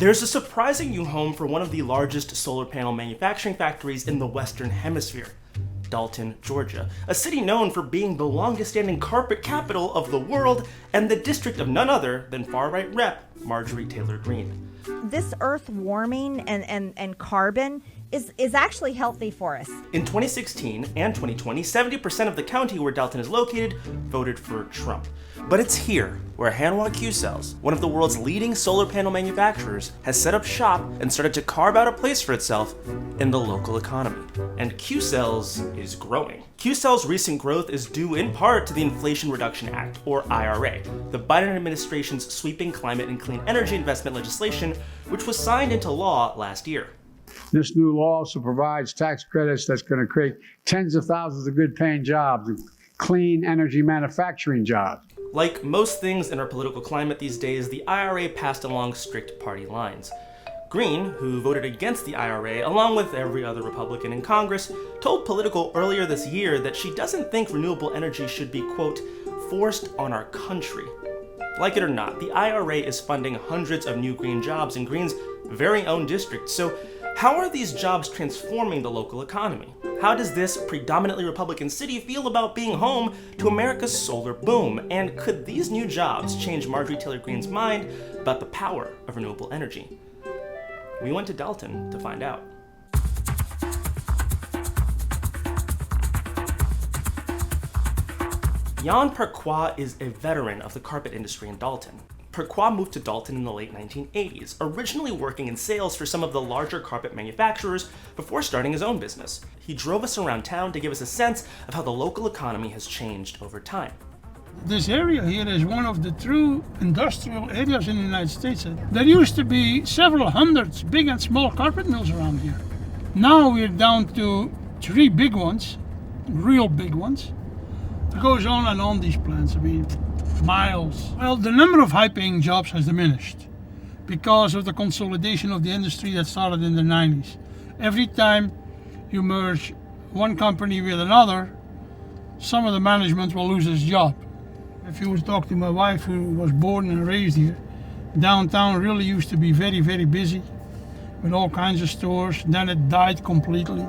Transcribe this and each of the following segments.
There's a surprising new home for one of the largest solar panel manufacturing factories in the Western Hemisphere, Dalton, Georgia, a city known for being the longest-standing carpet capital of the world and the district of none other than far-right Rep. Marjorie Taylor Greene. This earth warming and carbon is actually healthy for us. In 2016 and 2020, 70% of the county where Dalton is located voted for Trump. But it's here where Hanwha Qcells, one of the world's leading solar panel manufacturers, has set up shop and started to carve out a place for itself in the local economy. And Qcells is growing. Qcells' recent growth is due in part to the Inflation Reduction Act, or IRA, the Biden administration's sweeping climate and clean energy investment legislation, which was signed into law last year. This new law also provides tax credits that's going to create tens of thousands of good-paying jobs, clean energy manufacturing jobs. Like most things in our political climate these days, the IRA passed along strict party lines. Greene, who voted against the IRA, along with every other Republican in Congress, told Politico earlier this year that she doesn't think renewable energy should be, quote, forced on our country. Like it or not, the IRA is funding hundreds of new green jobs in Greene's very own district, so how are these jobs transforming the local economy? How does this predominantly Republican city feel about being home to America's solar boom? And could these new jobs change Marjorie Taylor Greene's mind about the power of renewable energy? We went to Dalton to find out. Jan Perquois is a veteran of the carpet industry in Dalton. Perquois moved to Dalton in the late 1980s, originally working in sales for some of the larger carpet manufacturers before starting his own business. He drove us around town to give us a sense of how the local economy has changed over time. This area here is one of the true industrial areas in the United States. There used to be several hundreds big and small carpet mills around here. Now we're down to 3 big ones, real big ones. It goes on and on, these plants. I mean, miles. Well, the number of high-paying jobs has diminished because of the consolidation of the industry that started in the 90s. Every time you merge one company with another, some of the management will lose its job. If you would talk to my wife, who was born and raised here, downtown really used to be very, very busy with all kinds of stores. Then it died completely.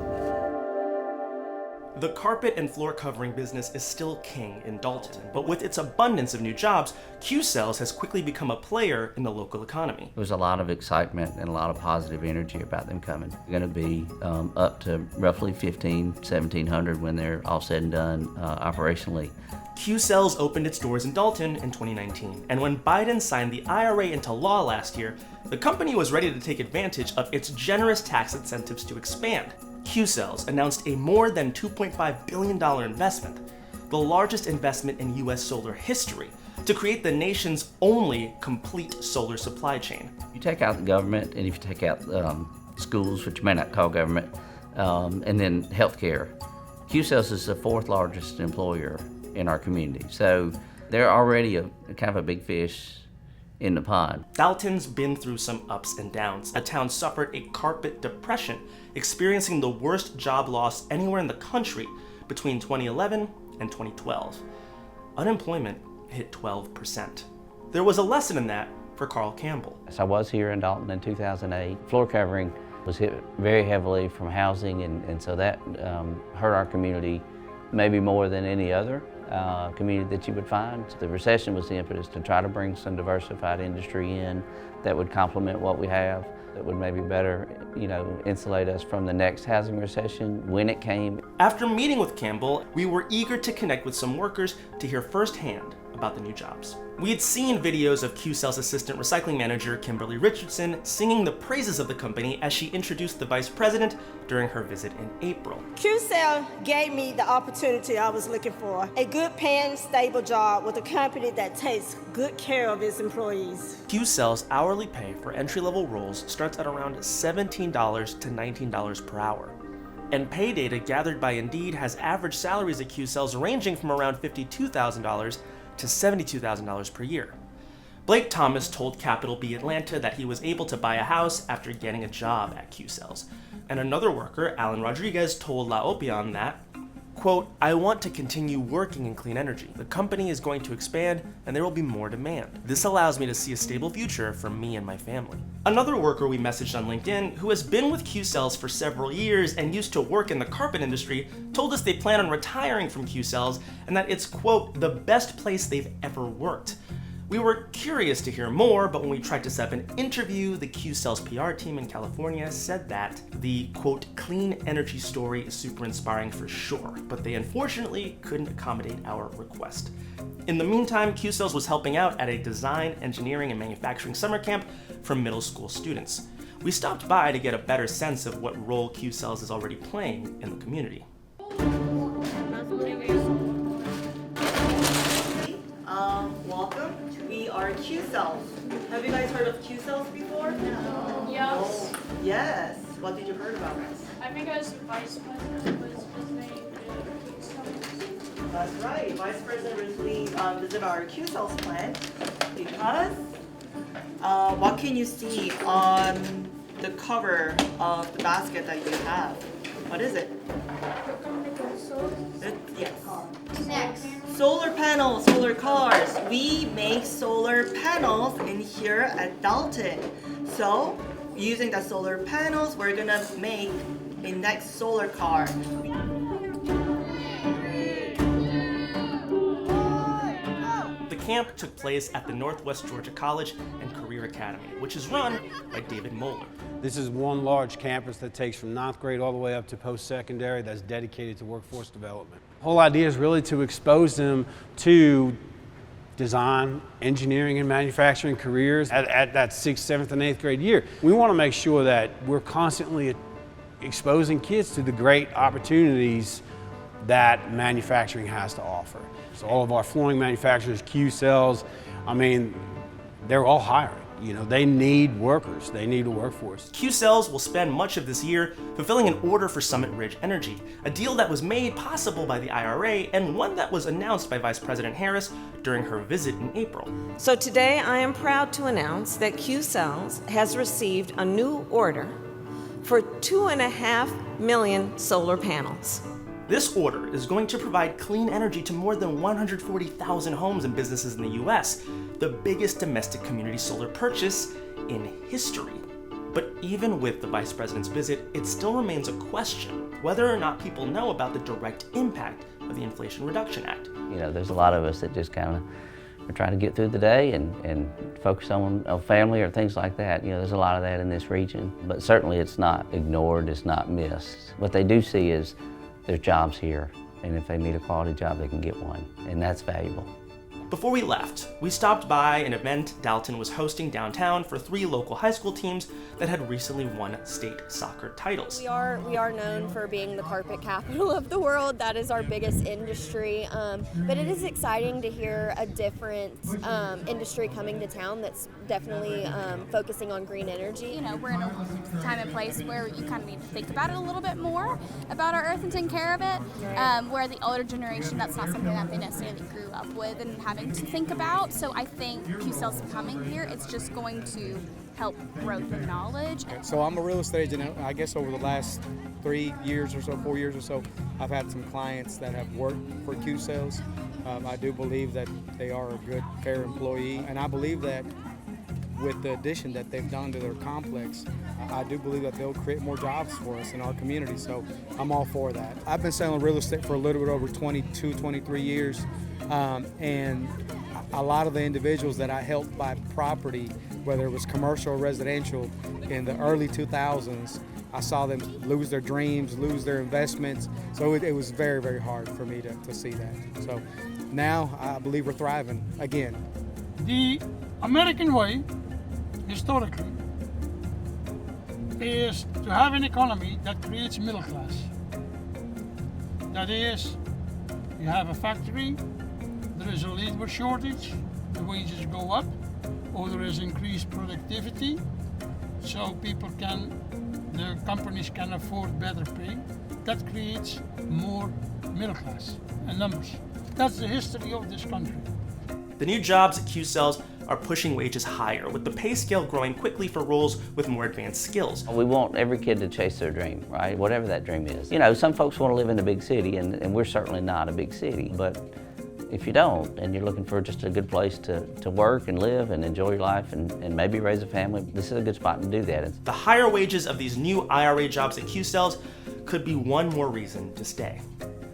The carpet and floor covering business is still king in Dalton, but with its abundance of new jobs, Qcells has quickly become a player in the local economy. There was a lot of excitement and a lot of positive energy about them coming. They're going to be up to roughly 1,700 when they're all said and done operationally. Qcells opened its doors in Dalton in 2019, and when Biden signed the IRA into law last year, the company was ready to take advantage of its generous tax incentives to expand. Qcells announced a more than $2.5 billion investment, the largest investment in U.S. solar history, to create the nation's only complete solar supply chain. You take out the government, and if you take out schools, which you may not call government, and then healthcare, Qcells is the 4th largest employer in our community. So they're already a kind of a big fish in the pond. Dalton's been through some ups and downs. A town suffered a carpet depression, experiencing the worst job loss anywhere in the country between 2011 and 2012. Unemployment hit 12%. There was a lesson in that for Carl Campbell. I was here in Dalton in 2008. Floor covering was hit very heavily from housing, and so that hurt our community maybe more than any other community that you would find. The recession was the impetus to try to bring some diversified industry in that would complement what we have, that would maybe better, insulate us from the next housing recession when it came. After meeting with Campbell, we were eager to connect with some workers to hear firsthand about the new jobs. We had seen videos of Qcells assistant recycling manager Kimberly Richardson singing the praises of the company as she introduced the vice president during her visit in April. Qcells gave me the opportunity I was looking for, a good paying, stable job with a company that takes good care of its employees. Qcells' hourly pay for entry-level roles starts at around $17 to $19 per hour. And pay data gathered by Indeed has average salaries at Qcells ranging from around $52,000 to $72,000 per year. Blake Thomas told Capital B Atlanta that he was able to buy a house after getting a job at Qcells. And another worker, Alan Rodriguez, told La Opinion that Quote, "I want to continue working in clean energy. The company is going to expand and there will be more demand. This allows me to see a stable future for me and my family." Another worker we messaged on LinkedIn who has been with Qcells for several years and used to work in the carpet industry told us they plan on retiring from Qcells and that it's, quote, "the best place they've ever worked." We were curious to hear more, but when we tried to set up an interview, the Qcells PR team in California said that the, quote, "clean energy story is super inspiring for sure," but they unfortunately couldn't accommodate our request. In the meantime, Qcells was helping out at a design, engineering, and manufacturing summer camp for middle school students. We stopped by to get a better sense of what role Qcells is already playing in the community. Welcome. We are Qcells. Have you guys heard of Qcells before? No. Yes. Oh, yes. What did you heard about us? I think I was vice president was named Qcells. That's right. Vice President recently visited our Qcells plant because what can you see on the cover of the basket that you have? What is it? Yes. Next. Solar panels, solar cars. We make solar panels in here at Dalton. So, using the solar panels, we're gonna make a next solar car. The camp took place at the Northwest Georgia College and Career Academy, which is run by David Moeller. This is one large campus that takes from 9th grade all the way up to post-secondary that's dedicated to workforce development. The whole idea is really to expose them to design, engineering, and manufacturing careers at that 6th, 7th, and 8th grade year. We want to make sure that we're constantly exposing kids to the great opportunities that manufacturing has to offer. So all of our flooring manufacturers, Qcells, I mean, they're all hiring. You know, they need workers, they need a workforce. Qcells will spend much of this year fulfilling an order for Summit Ridge Energy, a deal that was made possible by the IRA and one that was announced by Vice President Harris during her visit in April. So today I am proud to announce that Qcells has received a new order for 2.5 million solar panels. This order is going to provide clean energy to more than 140,000 homes and businesses in the US, the biggest domestic community solar purchase in history. But even with the Vice President's visit, it still remains a question whether or not people know about the direct impact of the Inflation Reduction Act. You know, there's a lot of us that just kind of are trying to get through the day and focus on family or things like that. You know, there's a lot of that in this region, but certainly it's not ignored, it's not missed. What they do see is there's jobs here, and if they need a quality job, they can get one, and that's valuable. Before we left, we stopped by an event Dalton was hosting downtown for 3 local high school teams that had recently won state soccer titles. We are known for being the carpet capital of the world. That is our biggest industry. But it is exciting to hear a different industry coming to town that's definitely focusing on green energy. You know, we're in a time and place where you kind of need to think about it a little bit more, about our earth and take care of it, where the older generation, that's not something that they necessarily grew up with and having to think about. So I think Qcells coming here, it's just going to help grow the knowledge. So I'm a real estate agent. I guess over the last 3 years or so, 4 years or so, I've had some clients that have worked for Qcells. I do believe that they are a good, fair employee, and I believe that with the addition that they've done to their complex, I do believe that they'll create more jobs for us in our community, so I'm all for that. I've been selling real estate for a little bit over 22, 23 years, and a lot of the individuals that I helped buy property, whether it was commercial or residential, in the early 2000s, I saw them lose their dreams, lose their investments, so it was very, very hard for me to see that. So now I believe we're thriving again. The American way, historically, is to have an economy that creates middle class. That is, you have a factory, there is a labor shortage, the wages go up, or there is increased productivity, so the companies can afford better pay. That creates more middle class and numbers. That's the history of this country. The new jobs at Qcells are pushing wages higher, with the pay scale growing quickly for roles with more advanced skills. We want every kid to chase their dream, right? Whatever that dream is. You know, some folks want to live in a big city, and we're certainly not a big city, but if you don't, and you're looking for just a good place to work and live and enjoy your life and maybe raise a family, this is a good spot to do that. The higher wages of these new IRA jobs at Qcells could be one more reason to stay.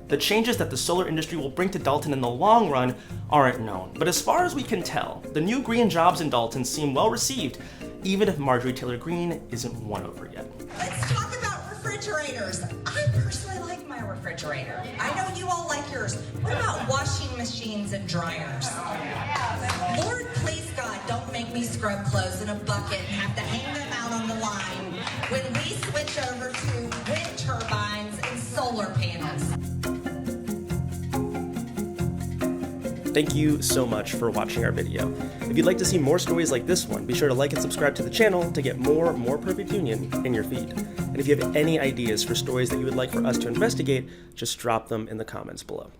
The changes that the solar industry will bring to Dalton in the long run aren't known, but as far as we can tell, the new green jobs in Dalton seem well received, even if Marjorie Taylor Greene isn't won over yet. Let's talk about refrigerators. I personally like my refrigerator. I know you all like yours. What about washing machines and dryers? Lord, please God, don't make me scrub clothes in a bucket and have to hang them out on the line when we switch over to wind turbines and solar panels. Thank you so much for watching our video. If you'd like to see more stories like this one, be sure to like and subscribe to the channel to get more Perfect Union in your feed. And if you have any ideas for stories that you would like for us to investigate, just drop them in the comments below.